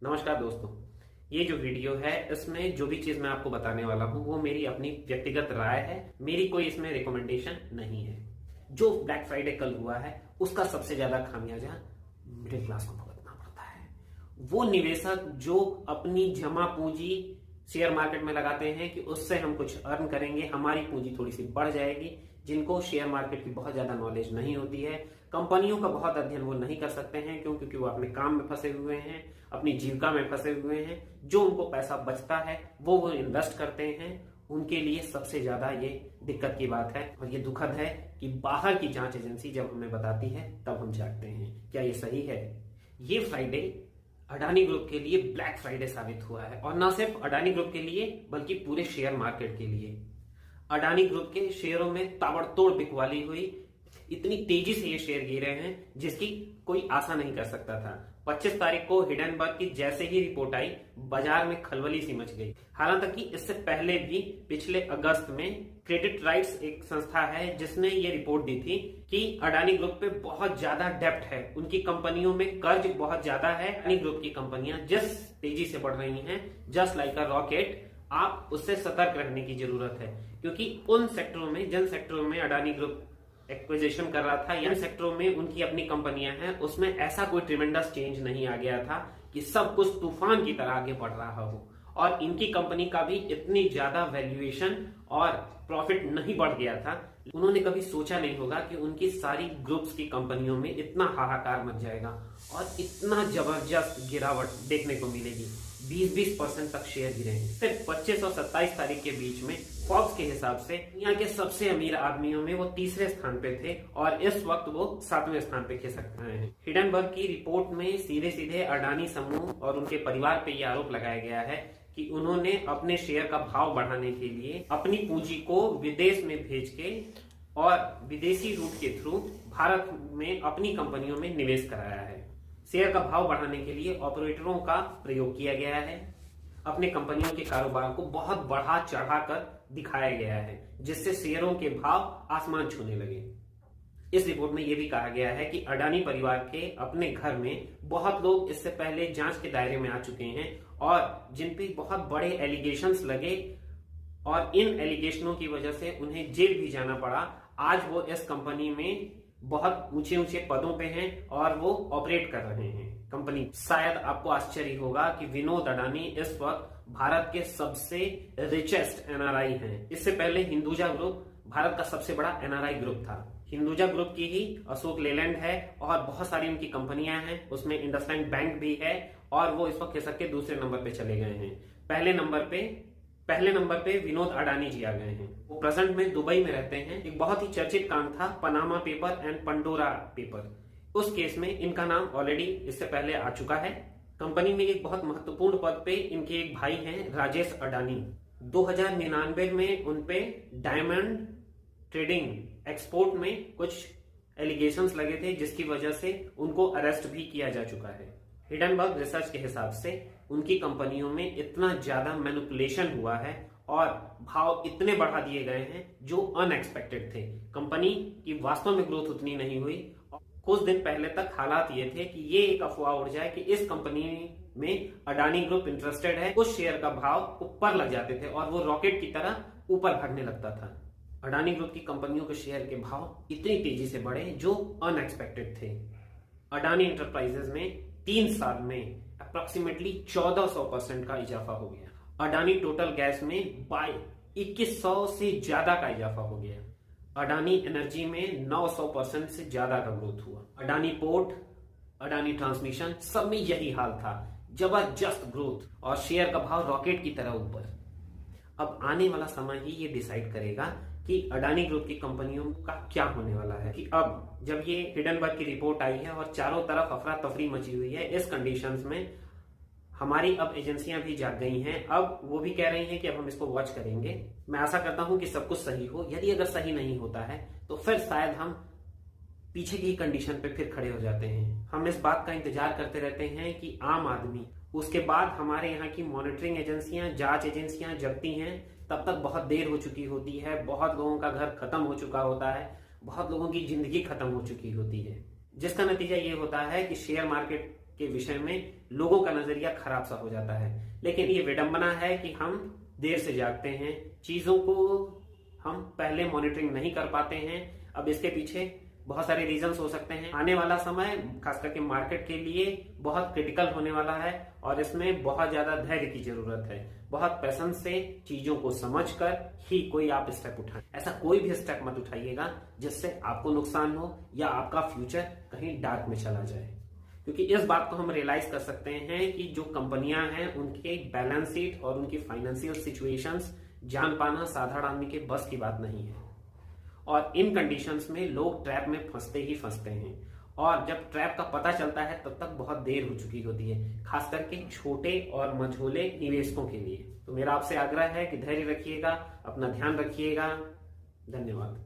नमस्कार दोस्तों। ये जो वीडियो है इसमें जो भी चीज मैं आपको बताने वाला हूँ वो मेरी अपनी व्यक्तिगत राय है। मेरी कोई इसमें रिकमेंडेशन नहीं है। जो ब्लैक फ्राइडे कल हुआ है उसका सबसे ज्यादा खामियाजा मिडिल क्लास को भुगतना पड़ता है। वो निवेशक जो अपनी जमा पूंजी शेयर मार्केट में लगाते हैं कि उससे हम कुछ अर्न करेंगे, हमारी पूंजी थोड़ी सी बढ़ जाएगी, जिनको शेयर मार्केट की बहुत ज्यादा नॉलेज नहीं होती है, कंपनियों का बहुत अध्ययन वो नहीं कर सकते हैं क्योंकि वो अपने काम में फंसे हुए हैं, अपनी जीविका में फंसे हुए हैं। जो उनको पैसा बचता है वो इन्वेस्ट करते हैं। उनके लिए सबसे ज्यादा ये दिक्कत की बात है और ये दुखद है कि बाहर की जांच एजेंसी जब हमें बताती है तब हम जागते हैं। क्या ये सही है? ये फ्राइडे अडानी ग्रुप के लिए ब्लैक फ्राइडे साबित हुआ है और ना सिर्फ अडानी ग्रुप के लिए बल्कि पूरे शेयर मार्केट के लिए। अडानी ग्रुप के शेयरों में ताबड़तोड़ बिकवाली हुई। इतनी तेजी से ये शेयर गिरे हैं जिसकी कोई आशा नहीं कर सकता था। 25 तारीख को हिडेनबर्ग की जैसे ही रिपोर्ट आई बाजार में खलबली सी मच गई। हालांकि इससे पहले भी पिछले अगस्त में क्रेडिट राइट्स एक संस्था है जिसने ये रिपोर्ट दी थी कि अडानी ग्रुप पे बहुत ज्यादा डेब्ट है, उनकी कंपनियों में कर्ज बहुत ज्यादा है। अडानी ग्रुप की कंपनियां जिस तेजी से बढ़ रही हैं जस्ट लाइक अ रॉकेट, आप उससे सतर्क रहने की जरूरत है क्योंकि उन सेक्टरों में, जिन सेक्टरों में अडानी ग्रुप एक्विजिशन कर रहा था या सेक्टरों में उनकी अपनी कंपनियां हैं, उसमें ऐसा कोई ट्रिमेंडस चेंज नहीं आ गया था कि सब कुछ तूफान की तरह आगे बढ़ रहा हो। और इनकी कंपनी का भी इतनी ज्यादा वैल्यूएशन और प्रॉफिट नहीं बढ़ गया था। उन्होंने कभी सोचा नहीं होगा कि उनकी सारी ग्रुप्स की कंपनियों में इतना हाहाकार मच जाएगा और इतना जबरदस्त गिरावट देखने को मिलेगी। 20-20% तक शेयर गिरे हैं। सिर्फ 25 और 27 तारीख के बीच में फॉर्ब्स के हिसाब से दुनिया के सबसे अमीर आदमियों में वो तीसरे स्थान पे थे और इस वक्त वो 7वें स्थान पे खिसक रहे हैं। हिडेनबर्ग की रिपोर्ट में सीधे सीधे अडानी समूह और उनके परिवार पे ये आरोप लगाया गया है कि उन्होंने अपने शेयर का भाव बढ़ाने के लिए अपनी पूंजी को विदेश में भेज के और विदेशी रूट के थ्रू भारत में अपनी कंपनियों में निवेश कराया है। शेयर का भाव बढ़ाने के लिए ऑपरेटरों का प्रयोग किया गया है। अपने कंपनियों के कारोबार को बहुत बढ़ा चढ़ाकर दिखाया गया है जिससे शेयरों के भाव आसमान छूने लगे। इस रिपोर्ट में यह भी कहा गया है कि अडानी परिवार के अपने घर में बहुत लोग इससे पहले जांच के दायरे में आ चुके हैं और जिन पे बहुत बड़े एलिगेशंस लगे और इन एलिगेशनों की वजह से उन्हें जेल भी जाना पड़ा। आज वो इस कंपनी में बहुत ऊंचे ऊंचे पदों पे हैं और वो ऑपरेट कर रहे हैं कंपनी। शायद आपको आश्चर्य होगा कि विनोद अडानी इस वक्त भारत के सबसे रिचेस्ट एनआरआई हैं। इससे पहले हिंदुजा ग्रुप भारत का सबसे बड़ा एनआरआई ग्रुप था। हिंदुजा ग्रुप की ही अशोक लेलैंड है और बहुत सारी उनकी कंपनियां हैं, उसमें इंडसलैंड बैंक भी है और वो इस वक्त खिसक के दूसरे नंबर पे चले गए हैं। पहले नंबर पे विनोद अडानी जी आ गए हैं। वो प्रेजेंट में दुबई में रहते हैं। एक बहुत ही चर्चित कांड था Panama paper and Pandora paper. उस केस में इनका नाम ऑलरेडी इससे पहले आ चुका है। कंपनी में एक बहुत महत्वपूर्ण पद पे इनके एक भाई हैं राजेश अडानी। 2099 में उनपे डायमंड ट्रेडिंग एक्सपोर्ट में कुछ एलिगेशंस लगे थे जिसकी वजह से उनको अरेस्ट भी किया जा चुका है। हिडेनबर्ग रिसर्च के हिसाब से उनकी कंपनियों में इतना ज्यादा मैनिपुलेशन हुआ है और भाव इतने बढ़ा दिए गए हैं जो अनएक्सपेक्टेड थे। कंपनी की वास्तव में ग्रोथ उतनी नहीं हुई। कुछ दिन पहले तक हालात ये थे कि ये एक अफवाह उड़ जाए कि इस कंपनी में अडानी ग्रुप इंटरेस्टेड है। उस शेयर का भाव ऊपर लग जाते थे और वो रॉकेट की तरह ऊपर भागने लगता था। अडानी ग्रुप की कंपनियों के शेयर के भाव इतनी तेजी से बढ़े जो अनएक्सपेक्टेड थे। अडानी एंटरप्राइजेस में 3 साल में अप्रोक्सीमेटली 1400% का इजाफा हो गया। अडानी टोटल गैस में 2100 से ज्यादा का इजाफा हो गया। अडानी एनर्जी में 900% से ज्यादा का ग्रोथ हुआ। अडानी पोर्ट, अडानी ट्रांसमिशन, सब में यही हाल था, जबरदस्त ग्रोथ और शेयर का भाव रॉकेट की तरह ऊपर। अब आने वाला समय ही ये डिसाइड करेगा कि अडानी ग्रुप की कंपनियों का क्या होने वाला है। कि अब जब ये हिडेनबर्ग की रिपोर्ट आई है और चारों तरफ अफरा तफरी मची हुई है, इस कंडीशंस में हमारी अब एजेंसियां भी जाग गई हैं। अब वो भी कह रही हैं कि अब हम इसको वॉच करेंगे। मैं आशा करता हूं कि सब कुछ सही हो। यदि अगर सही नहीं होता है तो फिर शायद हम पीछे की कंडीशन पे फिर खड़े हो जाते हैं। हम इस बात का इंतजार करते रहते हैं कि आम आदमी, उसके बाद हमारे यहाँ की मॉनिटरिंग एजेंसियां, जांच एजेंसियां जगती हैं। तब तक बहुत देर हो चुकी होती है, बहुत लोगों का घर खत्म हो चुका होता है, बहुत लोगों की जिंदगी खत्म हो चुकी होती है, जिसका नतीजा ये होता है कि शेयर मार्केट के विषय में लोगों का नजरिया खराब सा हो जाता है। लेकिन ये विडंबना है कि हम देर से जागते हैं, चीजों को हम पहले मॉनिटरिंग नहीं कर पाते हैं। अब इसके पीछे बहुत सारे रीजंस हो सकते हैं। आने वाला समय खास करके मार्केट के लिए बहुत क्रिटिकल होने वाला है और इसमें बहुत ज्यादा धैर्य की जरूरत है। बहुत पैशन से चीजों को समझकर ही कोई आप स्टेप उठाएं। ऐसा कोई भी स्टेप मत उठाइएगा जिससे आपको नुकसान हो या आपका फ्यूचर कहीं डार्क में चला जाए, क्योंकि इस बात को हम रियलाइज कर सकते हैं कि जो कंपनियां हैं उनके बैलेंस शीट और उनकी फाइनेंशियल सिचुएशंस जान पाना साधारण आदमी के बस की बात नहीं है। और इन कंडीशंस में लोग ट्रैप में फंसते ही फंसते हैं, और जब ट्रैप का पता चलता है तब तक बहुत देर हो चुकी होती है, खास करके छोटे और मझोले निवेशकों के लिए। तो मेरा आपसे आग्रह है कि धैर्य रखिएगा, अपना ध्यान रखिएगा। धन्यवाद।